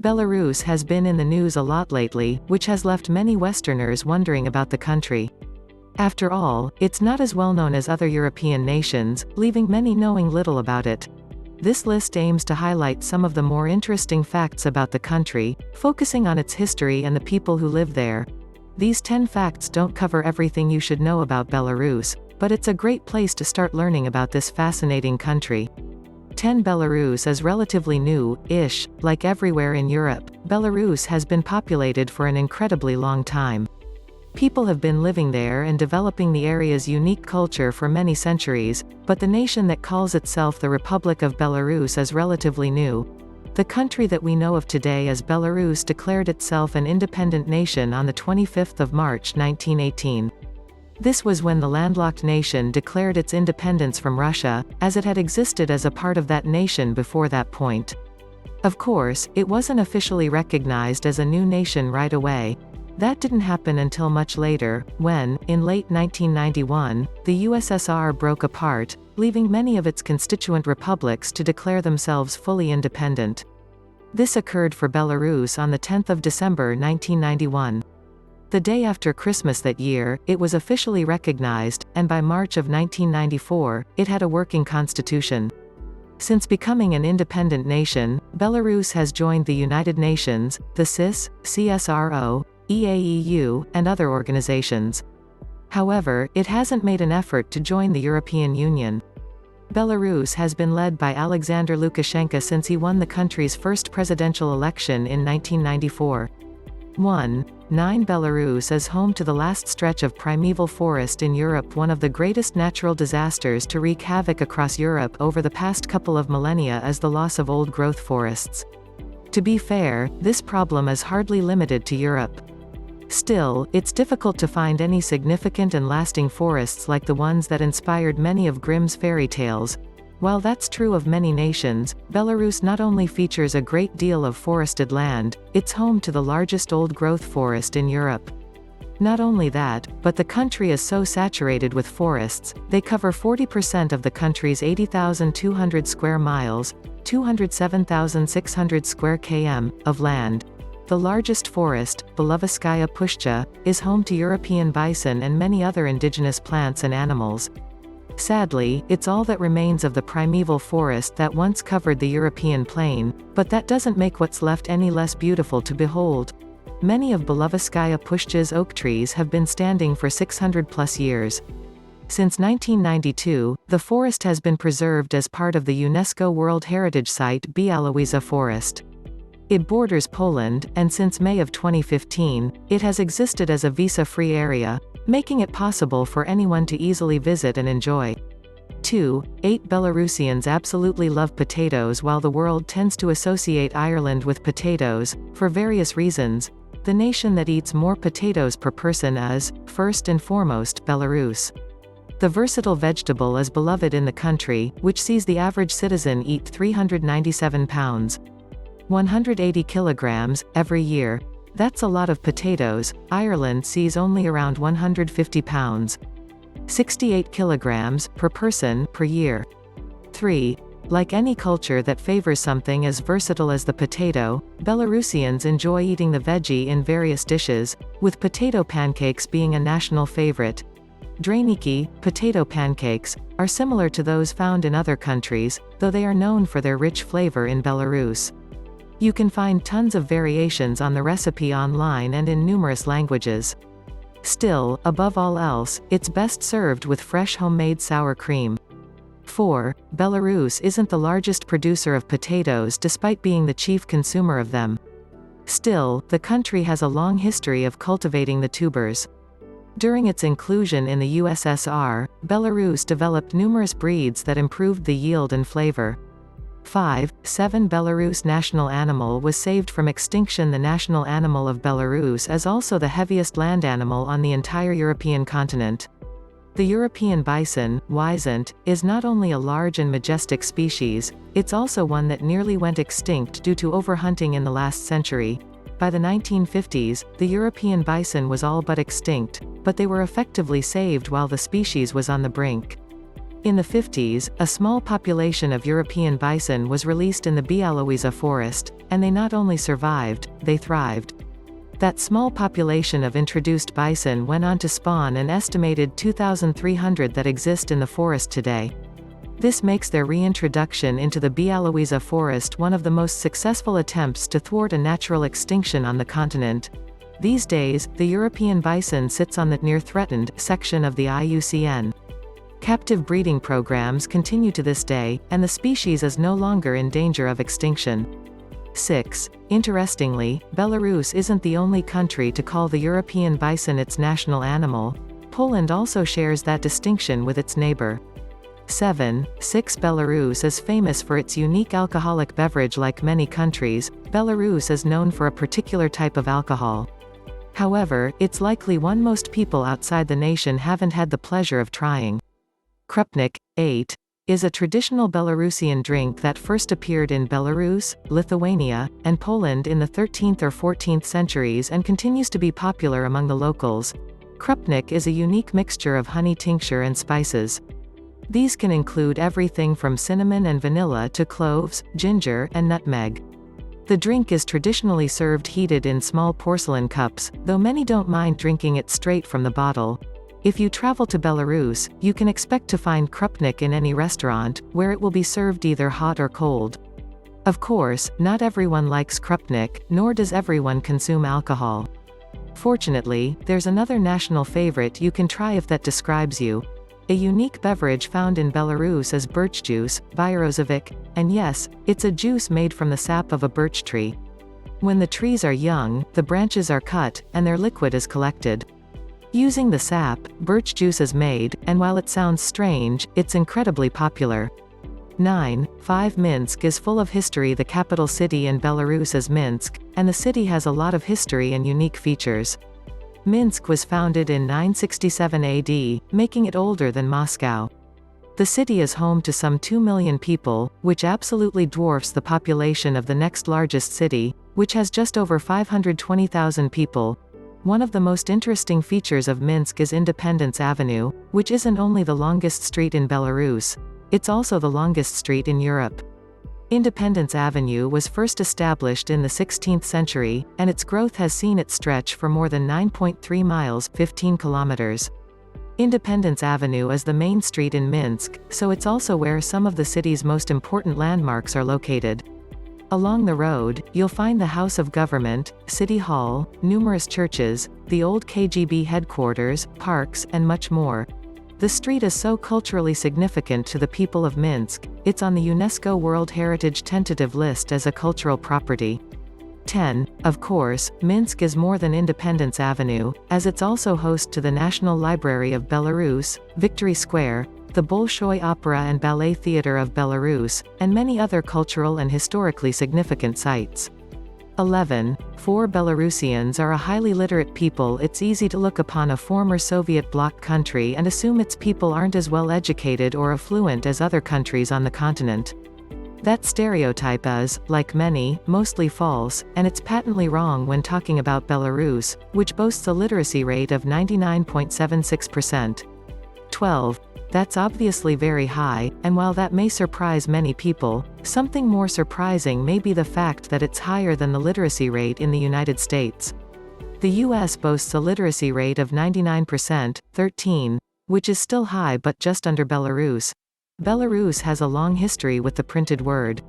Belarus has been in the news a lot lately, which has left many Westerners wondering about the country. After all, it's not as well known as other European nations, leaving many knowing little about it. This list aims to highlight some of the more interesting facts about the country, focusing on its history and the people who live there. These 10 facts don't cover everything you should know about Belarus, but it's a great place to start learning about this fascinating country. 10 Belarus is relatively new-ish, like everywhere in Europe. Belarus has been populated for an incredibly long time. People have been living there and developing the area's unique culture for many centuries, but the nation that calls itself the Republic of Belarus is relatively new. The country that we know of today as Belarus declared itself an independent nation on the 25th of March 1918. This was when the landlocked nation declared its independence from Russia, as it had existed as a part of that nation before that point. Of course, it wasn't officially recognized as a new nation right away. That didn't happen until much later, when, in late 1991, the USSR broke apart, leaving many of its constituent republics to declare themselves fully independent. This occurred for Belarus on the 10th of December 1991. The day after Christmas that year, it was officially recognized, and by March of 1994, it had a working constitution. Since becoming an independent nation, Belarus has joined the United Nations, the CIS, CSRO, EAEU, and other organizations. However, it hasn't made an effort to join the European Union. Belarus has been led by Alexander Lukashenko since he won the country's first presidential election in 1994. 9 Belarus is home to the last stretch of primeval forest in Europe, one of the greatest natural disasters to wreak havoc across Europe over the past couple of millennia is the loss of old-growth forests. To be fair, this problem is hardly limited to Europe. Still, it's difficult to find any significant and lasting forests like the ones that inspired many of Grimm's fairy tales. While that's true of many nations, Belarus not only features a great deal of forested land, it's home to the largest old-growth forest in Europe. Not only that, but the country is so saturated with forests, they cover 40% of the country's 80,200 square miles, 207,600 square km, of land. The largest forest, Belovarskaya Pushcha, is home to European bison and many other indigenous plants and animals. Sadly, it's all that remains of the primeval forest that once covered the European plain, but that doesn't make what's left any less beautiful to behold. Many of Belovarskaya Pushcha's oak trees have been standing for 600+ years. Since 1992, the forest has been preserved as part of the UNESCO World Heritage Site Białowieża Forest. It borders Poland, and since May of 2015, it has existed as a visa-free area, making it possible for anyone to easily visit and enjoy. 8 Belarusians absolutely love potatoes. While the world tends to associate Ireland with potatoes, for various reasons, the nation that eats more potatoes per person is, first and foremost, Belarus. The versatile vegetable is beloved in the country, which sees the average citizen eat 397 pounds, 180 kilograms, every year. That's a lot of potatoes. Ireland sees only around 150 pounds, 68 kilograms, per person, per year. 3. Like any culture that favors something as versatile as the potato, Belarusians enjoy eating the veggie in various dishes, with potato pancakes being a national favorite. Draniki, potato pancakes, are similar to those found in other countries, though they are known for their rich flavor in Belarus. You can find tons of variations on the recipe online and in numerous languages. Still, above all else, it's best served with fresh homemade sour cream. 4. Belarus isn't the largest producer of potatoes despite being the chief consumer of them. Still, the country has a long history of cultivating the tubers. During its inclusion in the USSR, Belarus developed numerous breeds that improved the yield and flavor. 7 Belarus national animal was saved from extinction. The national animal of Belarus is also the heaviest land animal on the entire European continent. The European bison, wisent, is not only a large and majestic species, it's also one that nearly went extinct due to overhunting in the last century. By the 1950s, the European bison was all but extinct, but they were effectively saved while the species was on the brink. In the 50s, a small population of European bison was released in the BELARUS forest, and they not only survived, they thrived. That small population of introduced bison went on to spawn an estimated 2,300 that exist in the forest today. This makes their reintroduction into the BELARUS forest one of the most successful attempts to thwart a natural extinction on the continent. These days, the European bison sits on the near-threatened section of the IUCN. Captive breeding programs continue to this day, and the species is no longer in danger of extinction. 6. Interestingly, Belarus isn't the only country to call the European bison its national animal. Poland also shares that distinction with its neighbor. 7. Belarus is famous for its unique alcoholic beverage. Like many countries, Belarus is known for a particular type of alcohol. However, it's likely one most people outside the nation haven't had the pleasure of trying. Krupnik. 8. Is a traditional Belarusian drink that first appeared in Belarus, Lithuania, and Poland in the 13th or 14th centuries and continues to be popular among the locals. Krupnik is a unique mixture of honey tincture and spices. These can include everything from cinnamon and vanilla to cloves, ginger, and nutmeg. The drink is traditionally served heated in small porcelain cups, though many don't mind drinking it straight from the bottle. If you travel to Belarus, you can expect to find Krupnik in any restaurant, where it will be served either hot or cold. Of course, not everyone likes Krupnik, nor does everyone consume alcohol. Fortunately, there's another national favorite you can try if that describes you. A unique beverage found in Belarus is birch juice, Byrozovik, and yes, it's a juice made from the sap of a birch tree. When the trees are young, the branches are cut, and their liquid is collected. Using the sap, birch juice is made, and while it sounds strange, it's incredibly popular. 9. Minsk is full of history. The capital city in Belarus is Minsk, and the city has a lot of history and unique features. Minsk was founded in 967 AD, making it older than Moscow. The city is home to some 2 million people, which absolutely dwarfs the population of the next largest city, which has just over 520,000 people. One of the most interesting features of Minsk is Independence Avenue, which isn't only the longest street in Belarus, it's also the longest street in Europe. Independence Avenue was first established in the 16th century, and its growth has seen it stretch for more than 9.3 miles, 15 kilometers. Independence Avenue is the main street in Minsk, so it's also where some of the city's most important landmarks are located. Along the road, you'll find the House of Government, City Hall, numerous churches, the old KGB headquarters, parks, and much more. The street is so culturally significant to the people of Minsk, it's on the UNESCO World Heritage tentative list as a cultural property. 10. Of course, Minsk is more than Independence Avenue, as it's also host to the National Library of Belarus, Victory Square, the Bolshoi Opera and Ballet Theatre of Belarus, and many other cultural and historically significant sites. 11. Belarusians are a highly literate people. It's easy to look upon a former Soviet bloc country and assume its people aren't as well educated or affluent as other countries on the continent. That stereotype is, like many, mostly false, and it's patently wrong when talking about Belarus, which boasts a literacy rate of 99.76%. 12. That's obviously very high, and while that may surprise many people, something more surprising may be the fact that it's higher than the literacy rate in the United States. The US boasts a literacy rate of 99%, 13, which is still high but just under Belarus. Belarus has a long history with the printed word.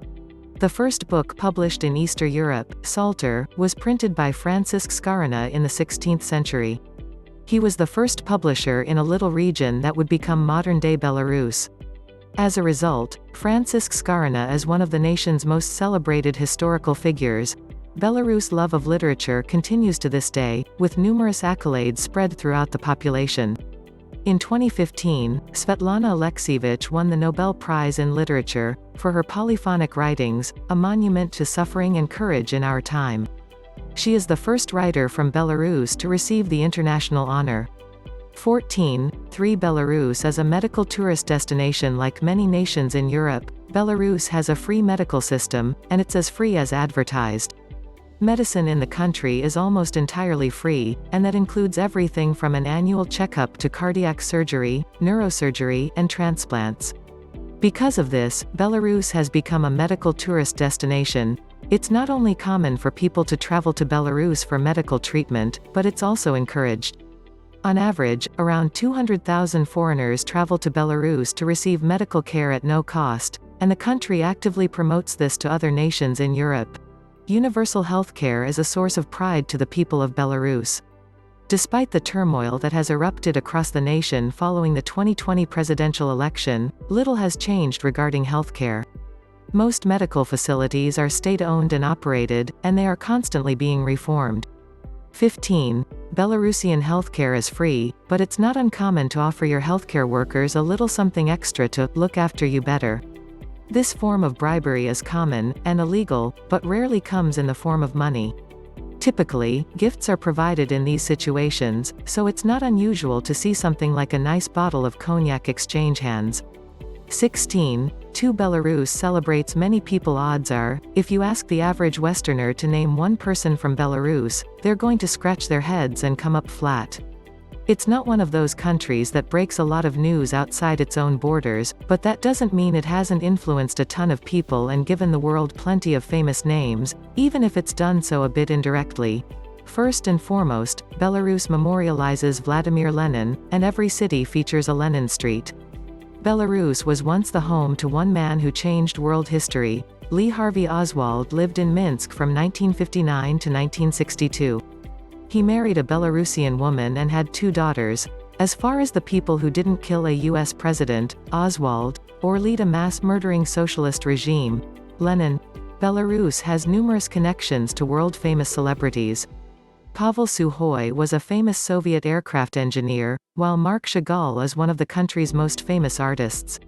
The first book published in Eastern Europe, Psalter, was printed by Francisc Scarena in the 16th century. He was the first publisher in a little region that would become modern-day Belarus. As a result, Francisc Scarena is one of the nation's most celebrated historical figures. Belarus' love of literature continues to this day, with numerous accolades spread throughout the population. In 2015, Svetlana Alexievich won the Nobel Prize in Literature, for her polyphonic writings, A Monument to Suffering and Courage in Our Time. She is the first writer from Belarus to receive the international honor. 14. Belarus is a medical tourist destination. Like many nations in Europe, Belarus has a free medical system, and it's as free as advertised. Medicine in the country is almost entirely free, and that includes everything from an annual checkup to cardiac surgery, neurosurgery, and transplants. Because of this, Belarus has become a medical tourist destination. It's not only common for people to travel to Belarus for medical treatment, but it's also encouraged. On average, around 200,000 foreigners travel to Belarus to receive medical care at no cost, and the country actively promotes this to other nations in Europe. Universal healthcare is a source of pride to the people of Belarus. Despite the turmoil that has erupted across the nation following the 2020 presidential election, little has changed regarding healthcare. Most medical facilities are state-owned and operated, and they are constantly being reformed. 15. Belarusian healthcare is free, but it's not uncommon to offer your healthcare workers a little something extra to look after you better. This form of bribery is common, and illegal, but rarely comes in the form of money. Typically, gifts are provided in these situations, so it's not unusual to see something like a nice bottle of cognac exchange hands. 16. Belarus celebrates many people. Odds are, if you ask the average Westerner to name one person from Belarus, they're going to scratch their heads and come up flat. It's not one of those countries that breaks a lot of news outside its own borders, but that doesn't mean it hasn't influenced a ton of people and given the world plenty of famous names, even if it's done so a bit indirectly. First and foremost, Belarus memorializes Vladimir Lenin, and every city features a Lenin Street. Belarus was once the home to one man who changed world history. Lee Harvey Oswald lived in Minsk from 1959 to 1962. He married a Belarusian woman and had 2 daughters. As far as the people who didn't kill a US president, Oswald, or lead a mass-murdering socialist regime, Lenin, Belarus has numerous connections to world-famous celebrities. Pavel Sukhoi was a famous Soviet aircraft engineer, while Marc Chagall is one of the country's most famous artists.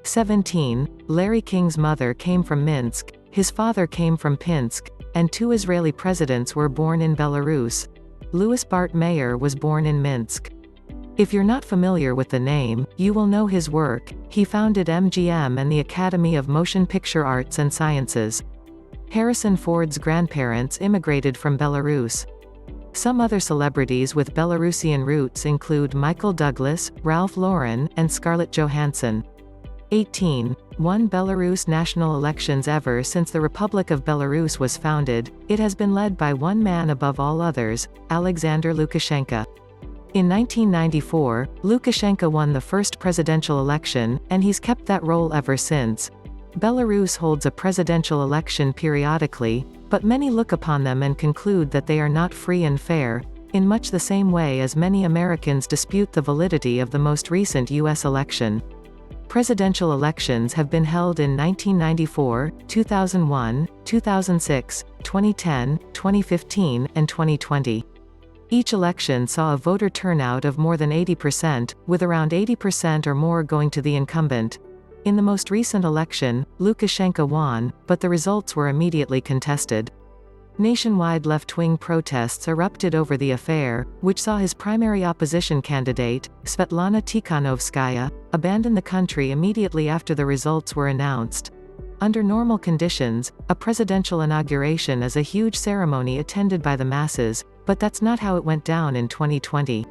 17. Larry King's mother came from Minsk, his father came from Pinsk, and 2 Israeli presidents were born in Belarus. Louis Bart Mayer was born in Minsk. If you're not familiar with the name, you will know his work. He founded MGM and the Academy of Motion Picture Arts and Sciences. Harrison Ford's grandparents immigrated from Belarus. Some other celebrities with Belarusian roots include Michael Douglas, Ralph Lauren, and Scarlett Johansson. 18. Won Belarus national elections. Ever since the Republic of Belarus was founded, it has been led by one man above all others, Alexander Lukashenko. In 1994, Lukashenko won the first presidential election, and he's kept that role ever since. Belarus holds a presidential election periodically, but many look upon them and conclude that they are not free and fair, in much the same way as many Americans dispute the validity of the most recent U.S. election. Presidential elections have been held in 1994, 2001, 2006, 2010, 2015, and 2020. Each election saw a voter turnout of more than 80%, with around 80% or more going to the incumbent. In the most recent election, Lukashenko won, but the results were immediately contested. Nationwide left-wing protests erupted over the affair, which saw his primary opposition candidate, Svetlana Tikhanovskaya, abandon the country immediately after the results were announced. Under normal conditions, a presidential inauguration is a huge ceremony attended by the masses, but that's not how it went down in 2020.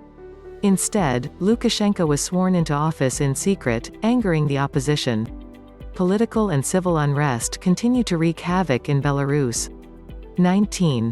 Instead, Lukashenko was sworn into office in secret, angering the opposition. Political and civil unrest continue to wreak havoc in Belarus. 19.